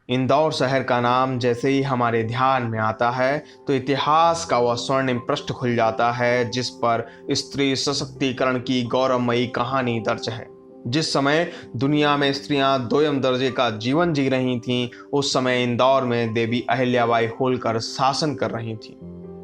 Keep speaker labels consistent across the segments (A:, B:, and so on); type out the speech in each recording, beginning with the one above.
A: इंदौर शहर का नाम जैसे ही हमारे ध्यान में आता है तो इतिहास का वह स्वर्णिम पृष्ठ खुल जाता है जिस पर स्त्री सशक्तिकरण की गौरवमयी कहानी दर्ज है। जिस समय दुनिया में स्त्रियां दोयम दर्जे का जीवन जी रही थीं, उस समय इंदौर में देवी अहिल्याबाई होलकर शासन कर रही थीं।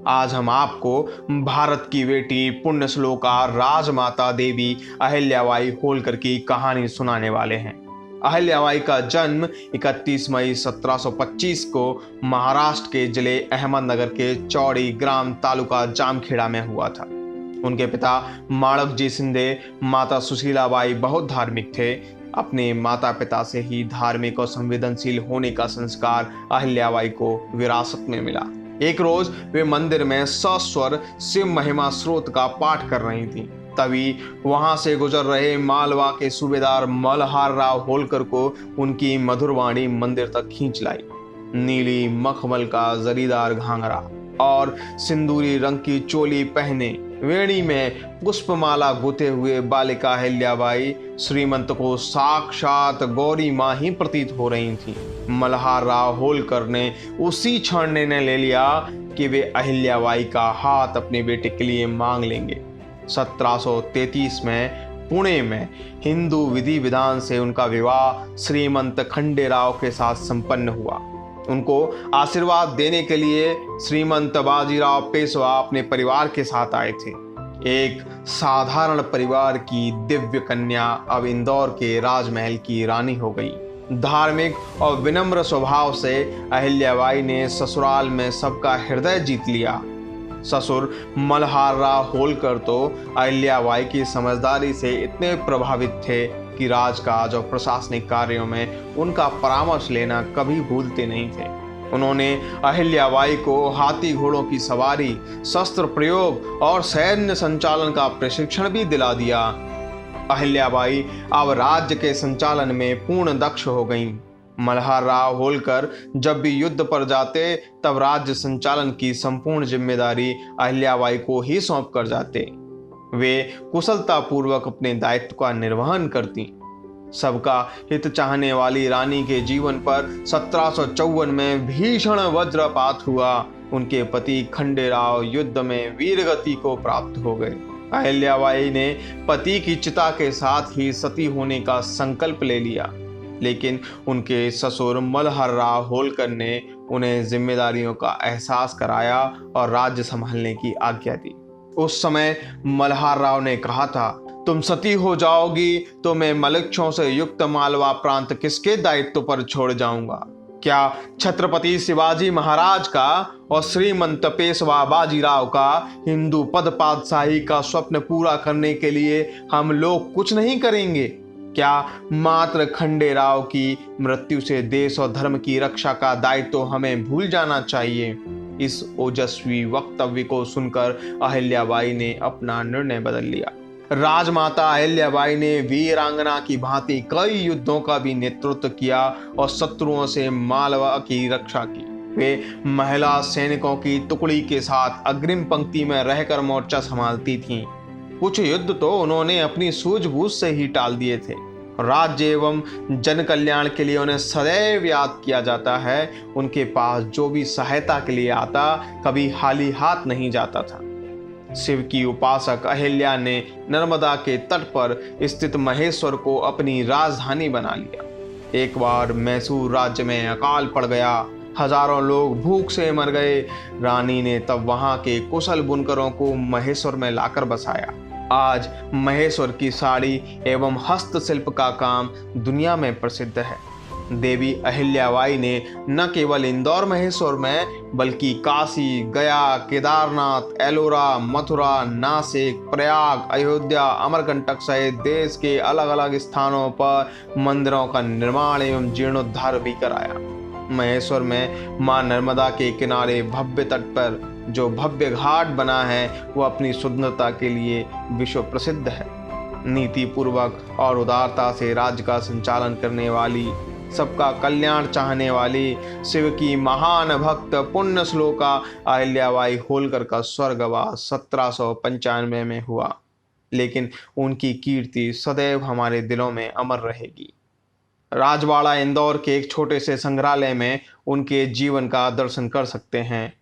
A: आज हम आपको भारत की बेटी पुण्य श्लोका राजमाता देवी अहिल्याबाई होलकर की कहानी सुनाने वाले हैं। अहिल्याबाई का जन्म 31 मई 1725 को महाराष्ट्र के जिले अहमदनगर के चौड़ी ग्राम तालुका जामखेड़ा में हुआ था। उनके पिता माणकजी शिंदे, माता सुशीलाबाई बहुत धार्मिक थे। अपने माता पिता से ही धार्मिक और संवेदनशील होने का संस्कार अहिल्याबाई को विरासत में मिला। एक रोज वे मंदिर में सस्वर शिव महिमा स्रोत का पाठ कर रही थीं। तभी वहां से गुजर रहे मालवा के सूबेदार मल्हार राव होलकर को उनकी मधुर वाणी मंदिर तक खींच लाई। नीली मखमल का जरीदार घाघरा और सिंदूरी रंग की चोली पहने वेणी में पुष्पमाला गुथे हुए बालिका अहिल्याबाई श्रीमंत को साक्षात गौरी मां ही प्रतीत हो रही थी। मल्हार राव होलकर ने उसी क्षण निर्णय ले लिया कि वे अहिल्याबाई का हाथ अपने बेटे के लिए मांग लेंगे। 1733 में पुणे में हिंदू विधि विधान से उनका विवाह श्रीमंत खंडेराव के साथ संपन्न हुआ। उनको आशीर्वाद देने के लिए श्रीमंत बाजीराव पेशवा अपने परिवार के साथ आए थे। एक साधारण परिवार की दिव्य कन्या अब इंदौर के राजमहल की रानी हो गई। धार्मिक और विनम्र स्वभाव से अहिल्याबाई ने ससुराल में सबका हृदय जीत लिया। ससुर मल्हार राव होलकर तो अहिल्याबाई की समझदारी से इतने प्रभावित थे कि राजकाज और प्रशासनिक कार्यों में उनका परामर्श लेना कभी भूलते नहीं थे। उन्होंने अहिल्याबाई को हाथी घोड़ों की सवारी, शस्त्र प्रयोग और सैन्य संचालन का प्रशिक्षण भी दिला दिया। अहिल्याबाई अब राज्य के संचालन में पूर्ण दक्ष हो गईं। मल्हार राव होलकर जब भी युद्ध पर जाते तब राज्य संचालन की संपूर्ण जिम्मेदारी अहिल्याबाई को ही सौंप कर जाते। वे कुशलता पूर्वक अपने दायित्व का निर्वहन करती। सबका हित चाहने वाली रानी के जीवन पर 1754 में भीषण वज्रपात हुआ। उनके पति खंडेराव युद्ध में वीरगति को प्राप्त हो गए। अहिल्याबाई ने पति की चिता के साथ ही सती होने का संकल्प ले लिया, लेकिन उनके ससुर मल्हार राव होलकर ने उन्हें जिम्मेदारियों का एहसास कराया और राज्य संभालने की आज्ञा दी। उस समय मल्हार राव ने कहा था, तुम सती हो जाओगी तो मैं मलक्षों से युक्त मालवा प्रांत किसके दायित्व पर छोड़ जाऊंगा? क्या छत्रपति शिवाजी महाराज का और श्रीमंत पेशवा बाजीराव का हिंदू पद पातशाही का स्वप्न पूरा करने के लिए हम लोग कुछ नहीं करेंगे? क्या मात्र खंडेराव की मृत्यु से देश और धर्म की रक्षा का दायित्व हमें भूल जाना चाहिए? इस ओजस्वी वक्तव्य को सुनकर अहिल्याबाई ने अपना निर्णय बदल लिया। राजमाता अहिल्याबाई ने वीरांगना की भांति कई युद्धों का भी नेतृत्व किया और शत्रुओं से मालवा की रक्षा की। वे महिला सैनिकों की टुकड़ी के साथ अग्रिम पंक्ति में रहकर मोर्चा संभालती थीं। कुछ युद्ध तो उन्होंने अपनी सूझबूझ से ही टाल दिए थे। राज्य एवं जन कल्याण के लिए उन्हें सदैव याद किया जाता है। उनके पास जो भी सहायता के लिए आता कभी खाली हाथ नहीं जाता था। शिव की उपासक अहिल्या ने नर्मदा के तट पर स्थित महेश्वर को अपनी राजधानी बना लिया। एक बार मैसूर राज्य में अकाल पड़ गया, हजारों लोग भूख से मर गए। रानी ने तब वहां के कुशल बुनकरों को महेश्वर में लाकर बसाया। आज महेश्वर की साड़ी एवं हस्तशिल्प का काम दुनिया में प्रसिद्ध है। देवी अहिल्याबाई ने न केवल इंदौर महेश्वर में बल्कि काशी, गया, केदारनाथ, एलोरा, मथुरा, नासिक, प्रयाग, अयोध्या, अमरकंटक सहित देश के अलग अलग स्थानों पर मंदिरों का निर्माण एवं जीर्णोद्धार भी कराया। महेश्वर में मां नर्मदा के किनारे भव्य तट पर जो भव्य घाट बना है वह अपनी सुंदरता के लिए विश्व प्रसिद्ध है। नीति पूर्वक और उदारता से राज्य का संचालन करने वाली, सबका कल्याण चाहने वाली शिव की महान भक्त पुण्य श्लोका अहिल्याबाई होलकर का स्वर्गवास 1795 में हुआ, लेकिन उनकी कीर्ति सदैव हमारे दिलों में अमर रहेगी। राजवाड़ा इंदौर के एक छोटे से संग्रहालय में उनके जीवन का दर्शन कर सकते हैं।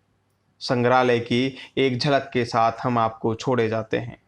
A: संग्रहालय की एक झलक के साथ हम आपको छोड़े जाते हैं।